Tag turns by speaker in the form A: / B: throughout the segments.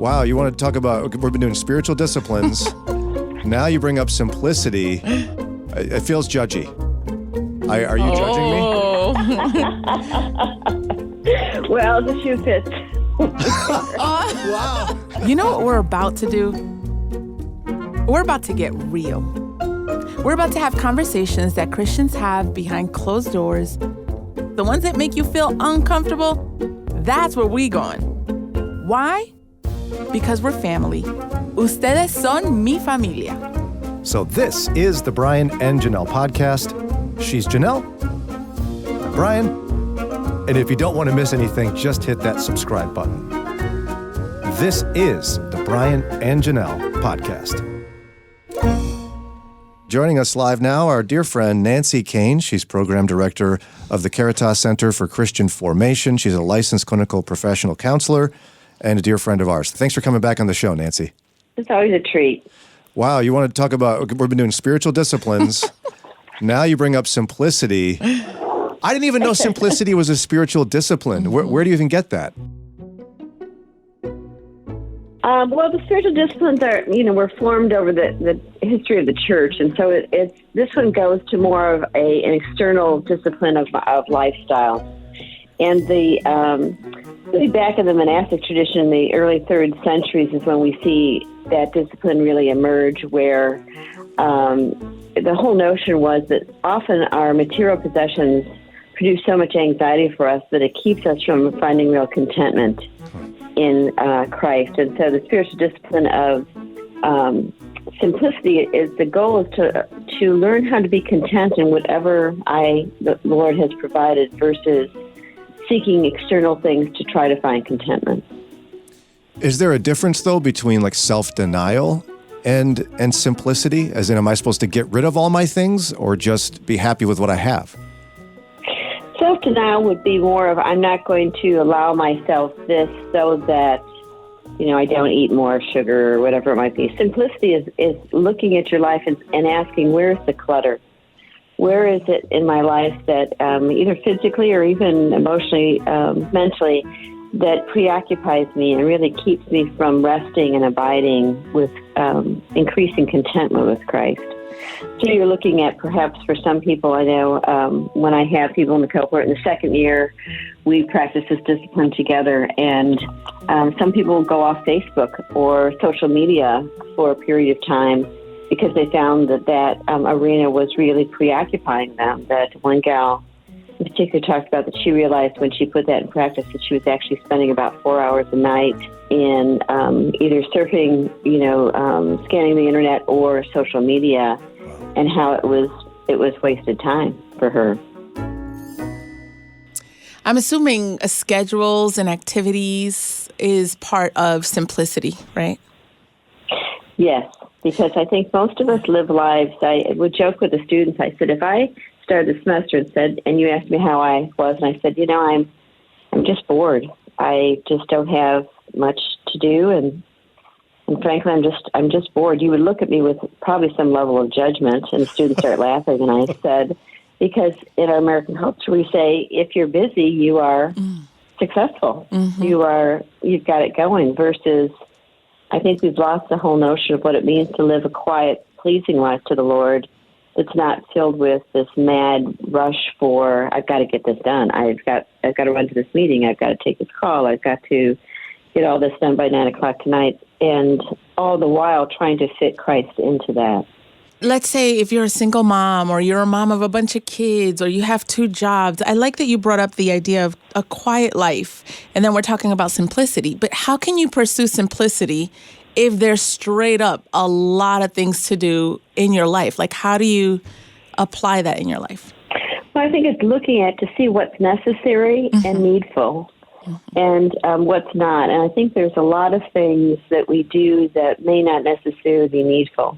A: Wow, you want to talk about, we've been doing spiritual disciplines. Now you bring up simplicity. It feels judgy. Are you judging me?
B: Well, the shoe fits.
A: Wow.
C: You know what we're about to do? We're about to get real. We're about to have conversations that Christians have behind closed doors. The ones that make you feel uncomfortable, that's where we going. Why? Because we're family. Ustedes son mi familia.
A: So this is the Brian and Janelle podcast. She's Janelle, Brian, and if you don't want to miss anything, just hit that subscribe button. This is the Brian and Janelle podcast. Joining us live now, our dear friend Nancy Kane. She's program director of the Caritas Center for Christian Formation. She's a licensed clinical professional counselor and a dear friend of ours. Thanks for coming back on the show, Nancy.
B: It's always a treat.
A: Wow, you want to talk about, we've been doing spiritual disciplines. Now you bring up simplicity. I didn't even know simplicity was a spiritual discipline. Where do you even get that?
B: Well, the spiritual disciplines are, were formed over the history of the church, and so this one goes to more of an external discipline of lifestyle. And really back in the monastic tradition in the early 3rd centuries is when we see that discipline really emerge, where the whole notion was that often our material possessions produce so much anxiety for us that it keeps us from finding real contentment in Christ. And so the spiritual discipline of simplicity is the goal is to learn how to be content in whatever the Lord has provided versus seeking external things to try to find contentment.
A: Is there a difference, though, between like self-denial and simplicity? As in, am I supposed to get rid of all my things or just be happy with what I have?
B: Self-denial would be more of, I'm not going to allow myself this so that, I don't eat more sugar or whatever it might be. Simplicity is looking at your life and asking, where's the clutter? Where is it in my life that either physically or even emotionally, mentally, that preoccupies me and really keeps me from resting and abiding with increasing contentment with Christ? So you're looking at, perhaps for some people, I know when I have people in the cohort in the second year, we practice this discipline together, and some people will go off Facebook or social media for a period of time because they found that arena was really preoccupying them. That one gal in particular talked about that she realized when she put that in practice that she was actually spending about 4 hours a night in either surfing, scanning the internet or social media, and how it was wasted time for her.
C: I'm assuming schedules and activities is part of simplicity, right?
B: Yes, because I think most of us live lives. I would joke with the students. I said, if I started the semester and you asked me how I was, and I said, I'm just bored. I just don't have much to do, and frankly, I'm just bored. You would look at me with probably some level of judgment, and the students start laughing. And I said, because in our American culture, we say, if you're busy, you are successful. Mm-hmm. You've got it going. Versus, I think we've lost the whole notion of what it means to live a quiet, pleasing life to the Lord. It's not filled with this mad rush for, I've got to get this done. I've got to run to this meeting. I've got to take this call. I've got to get all this done by 9:00 tonight. And all the while trying to fit Christ into that.
C: Let's say if you're a single mom or you're a mom of a bunch of kids or you have 2 jobs. I like that you brought up the idea of a quiet life. And then we're talking about simplicity. But how can you pursue simplicity if there's straight up a lot of things to do in your life? Like, how do you apply that in your life?
B: Well, I think it's looking at to see what's necessary and needful. And what's not. And I think there's a lot of things that we do that may not necessarily be needful.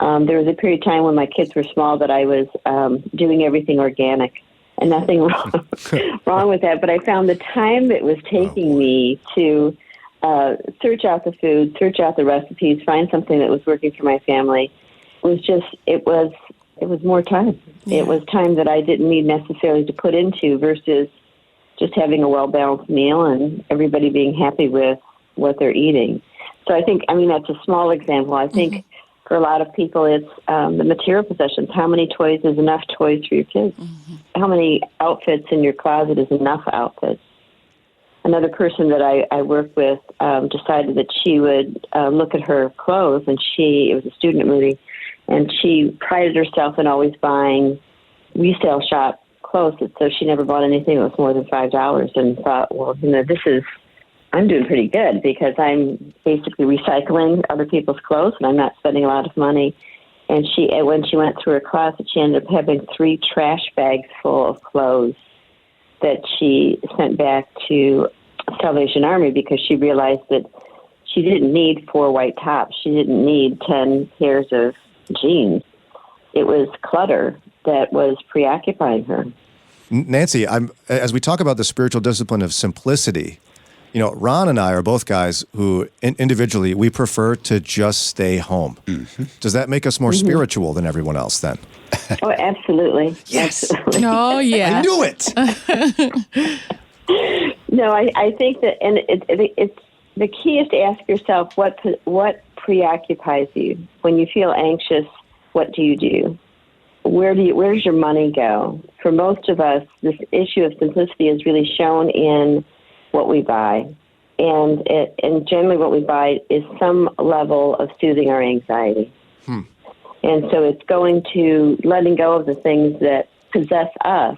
B: There was a period of time when my kids were small that I was doing everything organic, and nothing wrong with that. But I found the time it was taking me to search out the food, search out the recipes, find something that was working for my family was it was more time. Yeah. It was time that I didn't need necessarily to put into versus just having a well-balanced meal and everybody being happy with what they're eating. So I think, that's a small example. I think for a lot of people, it's the material possessions. How many toys is enough toys for your kids? How many outfits in your closet is enough outfits? Another person that I worked with decided that she would look at her clothes, and it was a student at Moody, and she prided herself in always buying resale shop clothes, so she never bought anything that was more than $5 and thought, well, I'm doing pretty good because I'm basically recycling other people's clothes and I'm not spending a lot of money. And when she went through her closet, she ended up having 3 trash bags full of clothes that she sent back to Salvation Army because she realized that she didn't need 4 white tops. She didn't need 10 pairs of jeans. It was clutter that was preoccupying her.
A: Nancy, as we talk about the spiritual discipline of simplicity, Ron and I are both guys who individually, we prefer to just stay home. Does that make us more spiritual than everyone else then?
B: Oh, absolutely.
A: Yes.
B: Absolutely.
C: Oh, yeah.
A: I knew it.
B: No, I think that, and it's the key is to ask yourself what preoccupies you. When you feel anxious, what do you do? Where does your money go? For most of us, this issue of simplicity is really shown in what we buy. And generally what we buy is some level of soothing our anxiety. And so it's going to letting go of the things that possess us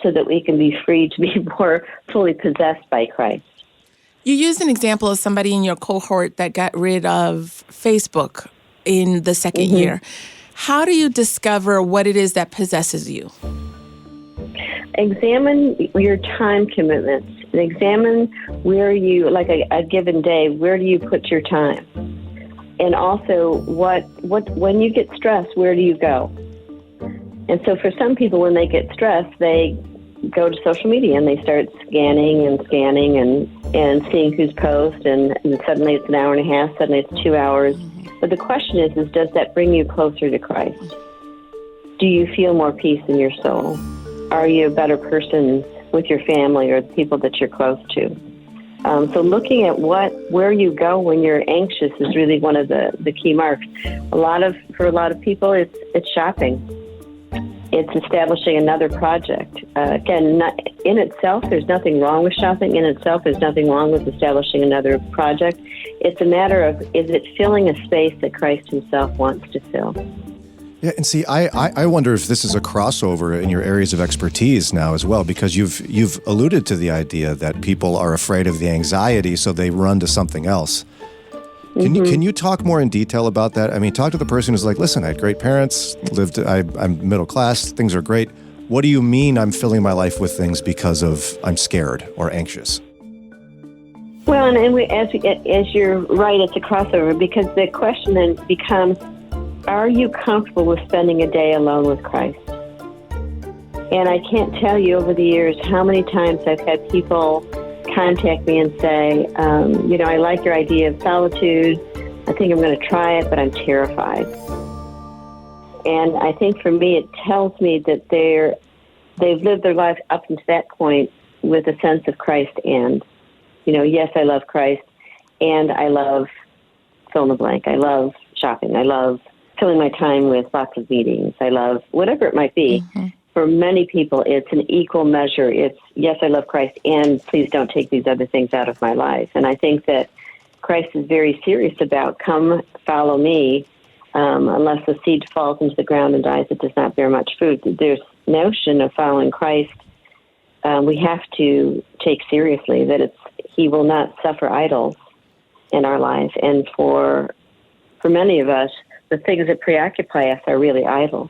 B: so that we can be free to be more fully possessed by Christ.
C: You used an example of somebody in your cohort that got rid of Facebook in the second year. How do you discover what it is that possesses you?
B: Examine your time commitments. Examine where you, like a given day, where do you put your time? And also, when you get stressed, where do you go? And so for some people, when they get stressed, they go to social media and they start scanning and seeing who's post, and suddenly it's an hour and a half, suddenly it's 2 hours. But the question is does that bring you closer to Christ? Do you feel more peace in your soul? Are you a better person with your family or the people that you're close to? So looking at where you go when you're anxious is really one of the key marks. For a lot of people, it's shopping. It's establishing another project. Again, in itself, there's nothing wrong with shopping. In itself, there's nothing wrong with establishing another project. It's a matter of, is it filling a space that Christ himself wants to fill?
A: Yeah, and see, I wonder if this is a crossover in your areas of expertise now as well, because you've alluded to the idea that people are afraid of the anxiety, so they run to something else. Can you talk more in detail about that? I mean, talk to the person who's like, listen, I had great parents, I'm middle class, things are great. What do you mean I'm filling my life with things because of I'm scared or anxious?
B: Well, as you're right, it's a crossover, because the question then becomes, are you comfortable with spending a day alone with Christ? And I can't tell you over the years how many times I've had people contact me and say, I like your idea of solitude. I think I'm going to try it, but I'm terrified. And I think for me, it tells me that they've lived their life up to that point with a sense of Christ and, yes, I love Christ and I love fill in the blank. I love shopping. I love filling my time with lots of meetings. I love whatever it might be. For many people, it's an equal measure. It's, yes, I love Christ, and please don't take these other things out of my life. And I think that Christ is very serious about, come, follow me, unless the seed falls into the ground and dies, it does not bear much fruit. There's notion of following Christ we have to take seriously, that he will not suffer idols in our life. And for many of us, the things that preoccupy us are really idols.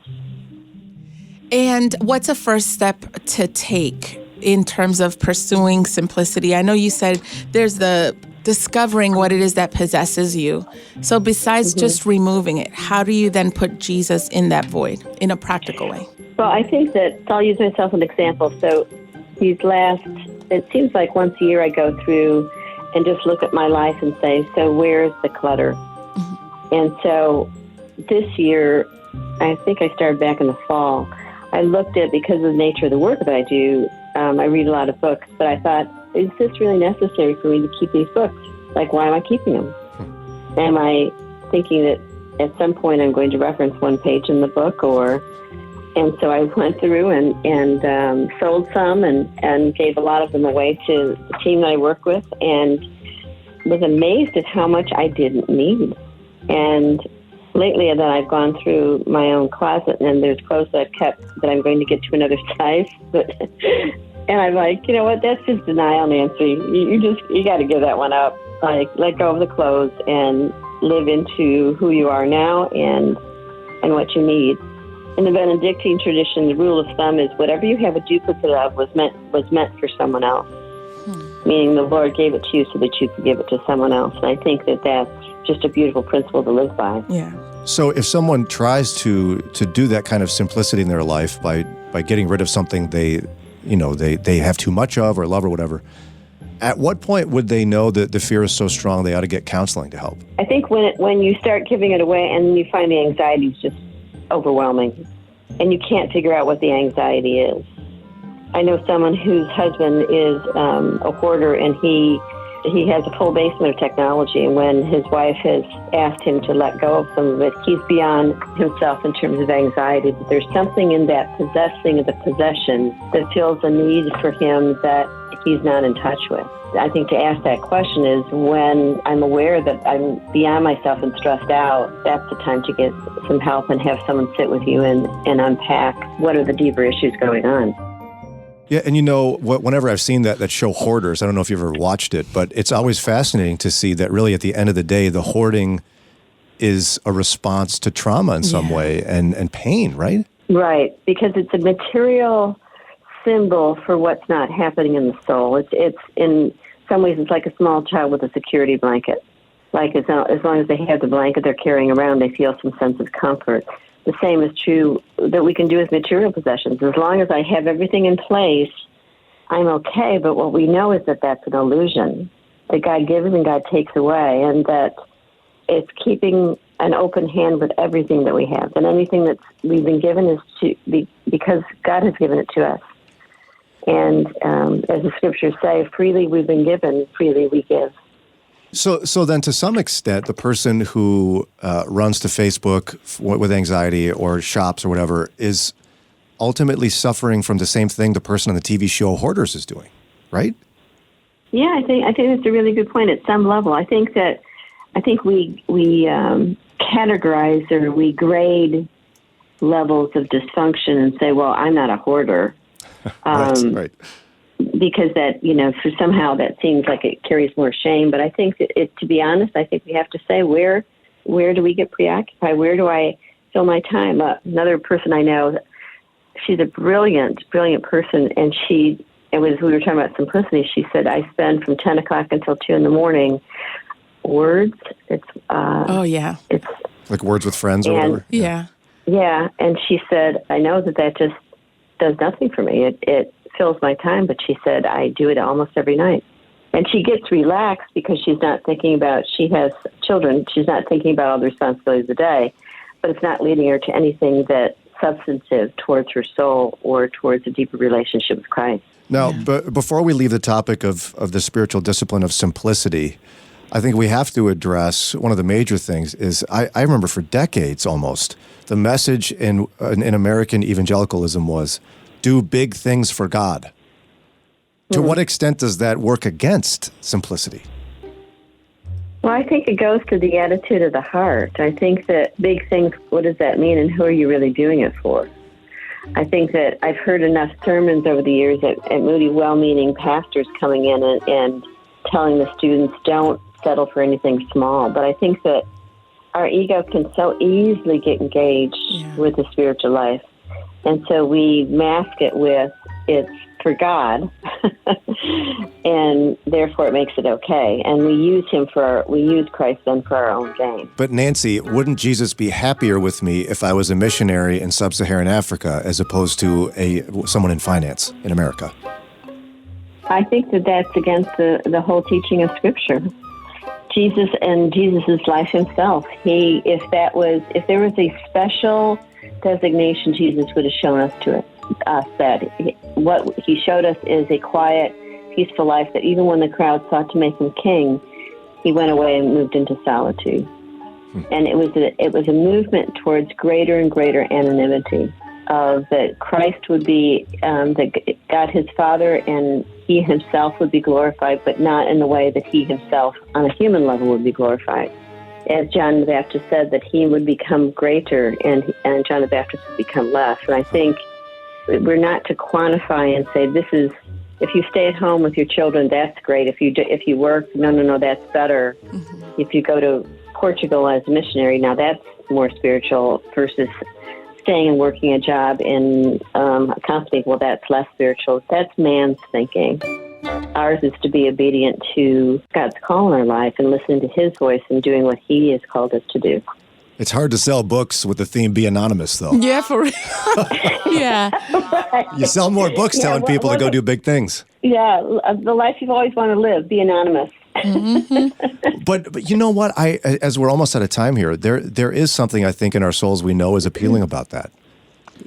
C: And what's a first step to take in terms of pursuing simplicity? I know you said there's the discovering what it is that possesses you. So besides just removing it, how do you then put Jesus in that void in a practical way?
B: Well, I think that, so I'll use myself as an example. So it seems like once a year I go through and just look at my life and say, so where's the clutter? And so this year, I think I started back in the fall, I looked at, because of the nature of the work that I do, I read a lot of books, but I thought, is this really necessary for me to keep these books? Like, why am I keeping them? Am I thinking that at some point I'm going to reference one page in the book, and so I went through and sold some and gave a lot of them away to the team that I work with, and was amazed at how much I didn't need. And lately then I've gone through my own closet, and there's clothes that I've kept that I'm going to get to another size. And I'm like, you know what, that's just denial, Nancy. You got to give that one up. Like, let go of the clothes and live into who you are now and what you need. In the Benedictine tradition, the rule of thumb is whatever you have a duplicate of was meant for someone else. Meaning the Lord gave it to you so that you could give it to someone else. And I think that that's just a beautiful principle to live by.
C: Yeah.
A: So if someone tries to do that kind of simplicity in their life by getting rid of something they have too much of or love or whatever, at what point would they know that the fear is so strong they ought to get counseling to help?
B: I think when you start giving it away and you find the anxiety is just overwhelming and you can't figure out what the anxiety is. I know someone whose husband is a hoarder, and he has a full basement of technology, and when his wife has asked him to let go of some of it, he's beyond himself in terms of anxiety. But there's something in that possessing of the possession that feels a need for him that he's not in touch with. I think to ask that question is when I'm aware that I'm beyond myself and stressed out, that's the time to get some help and have someone sit with you and unpack what are the deeper issues going on.
A: Yeah, and whenever I've seen that show Hoarders, I don't know if you've ever watched it, but it's always fascinating to see that really at the end of the day, the hoarding is a response to trauma in some way and pain, right? Right,
B: because it's a material symbol for what's not happening in the soul. It's in some ways, it's like a small child with a security blanket. Like as long as they have the blanket they're carrying around, they feel some sense of comfort. The same is true that we can do with material possessions. As long as I have everything in place, I'm okay. But what we know is that that's an illusion, that God gives and God takes away, and that it's keeping an open hand with everything that we have. And anything that we've been given is because God has given it to us. And as the scriptures say, freely we've been given, freely we give.
A: So then to some extent, the person who runs to Facebook with anxiety or shops or whatever is ultimately suffering from the same thing the person on the TV show Hoarders is doing, right?
B: Yeah, I think that's a really good point at some level. I think we categorize or we grade levels of dysfunction and say, well, I'm not a hoarder.
A: Right.
B: Because that, for somehow that seems like it carries more shame. But I think that to be honest, I think we have to say, where do we get preoccupied? Where do I fill my time? Another person I know, she's a brilliant, brilliant person. And we were talking about simplicity. She said, I spend from 10 o'clock until 2 in the morning words. It's
A: like words with friends or whatever.
C: Yeah.
B: Yeah. And she said, I know that just does nothing for me. It fills my time, but she said, I do it almost every night. And she gets relaxed because she's not thinking about, she has children, she's not thinking about all the responsibilities of the day, but it's not leading her to anything that's substantive towards her soul or towards a deeper relationship with Christ.
A: Now, but before we leave the topic of the spiritual discipline of simplicity, I think we have to address one of the major things is, I remember for decades almost, the message in American evangelicalism was, do big things for God. To what extent does that work against simplicity?
B: Well, I think it goes to the attitude of the heart. I think that big things, what does that mean, and who are you really doing it for? I think that I've heard enough sermons over the years at Moody, well-meaning pastors coming in and telling the students, don't settle for anything small. But I think that our ego can so easily get engaged with the spiritual life. And so we mask it with, it's for God, and therefore it makes it okay. And we use Christ then for our own gain.
A: But Nancy, wouldn't Jesus be happier with me if I was a missionary in sub-Saharan Africa as opposed to someone in finance in America?
B: I think that's against the whole teaching of Scripture. Jesus and Jesus' life himself. If there was a special designation, Jesus would have shown us that what he showed us is a quiet, peaceful life that even when the crowd sought to make him king, he went away and moved into solitude. And it was a movement towards greater and greater anonymity, of that Christ would be, that God his Father and he himself would be glorified, but not in the way that he himself on a human level would be glorified. As John the Baptist said, that he would become greater and John the Baptist would become less. And I think we're not to quantify and say, this is, if you stay at home with your children, that's great. If you work, no, that's better. Mm-hmm. If you go to Portugal as a missionary, now that's more spiritual, versus staying and working a job in a company, well, that's less spiritual. That's man's thinking. Ours is to be obedient to God's call in our life and listening to his voice and doing what he has called us to do.
A: It's hard to sell books with the theme "Be Anonymous," though.
C: Yeah, for real. Yeah.
B: Right.
A: You sell more books telling people to go do big things.
B: Yeah, the life you've always wanted to live, be anonymous.
C: Mm-hmm.
A: But you know what? As we're almost out of time here, there is something I think in our souls we know is appealing about that,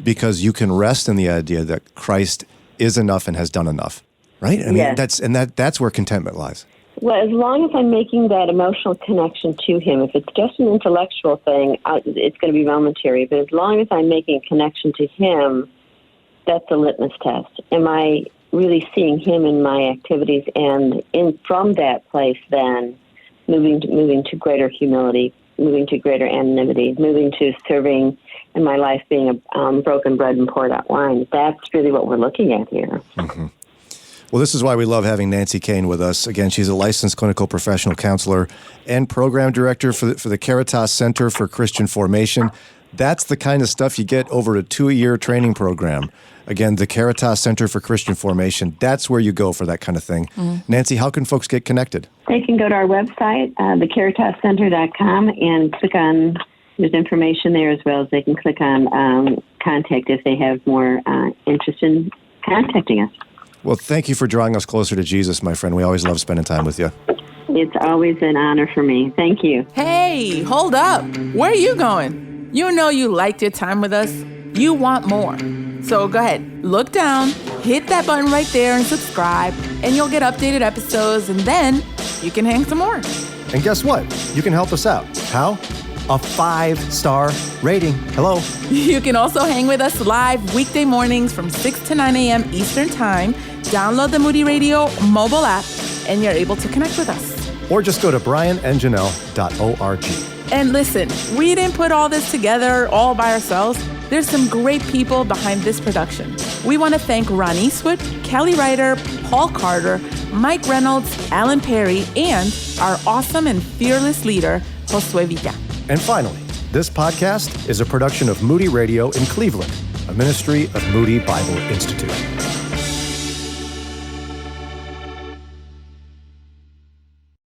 A: because you can rest in the idea that Christ is enough and has done enough, right? I mean,
B: yes.
A: that's where contentment lies.
B: Well, as long as I'm making that emotional connection to him, if it's just an intellectual thing, it's going to be momentary. But as long as I'm making a connection to him, that's a litmus test. Am I really seeing him in my activities, and from that place then moving to greater humility, moving to greater anonymity, moving to serving in my life being a broken bread and poured out wine. That's really what we're looking at here.
A: Mm-hmm. Well, this is why we love having Nancy Kane with us. Again, she's a licensed clinical professional counselor and program director for the Caritas Center for Christian Formation. That's the kind of stuff you get over a 2-year training program. Again, the Caritas Center for Christian Formation, that's where you go for that kind of thing. Mm-hmm. Nancy, how can folks get connected?
B: They can go to our website, thecaritascenter.com, and click on, there's information there, as well as they can click on contact if they have more interest in contacting us.
A: Well, thank you for drawing us closer to Jesus, my friend. We always love spending time with you.
B: It's always an honor for me. Thank you.
C: Hey, hold up. Where are you going? You know you liked your time with us. You want more. So go ahead, look down, hit that button right there and subscribe, and you'll get updated episodes, and then you can hang some more.
A: And guess what? You can help us out. How? A 5-star rating. Hello.
C: You can also hang with us live weekday mornings from 6 to 9 a.m. Eastern Time. Download the Moody Radio mobile app, and you're able to connect with us.
A: Or just go to brianandjanelle.org.
C: And listen, we didn't put all this together all by ourselves. There's some great people behind this production. We want to thank Ron Eastwood, Kelly Ryder, Paul Carter, Mike Reynolds, Alan Perry, and our awesome and fearless leader, Josue Villa.
A: And finally, this podcast is a production of Moody Radio in Cleveland, a ministry of Moody Bible Institute.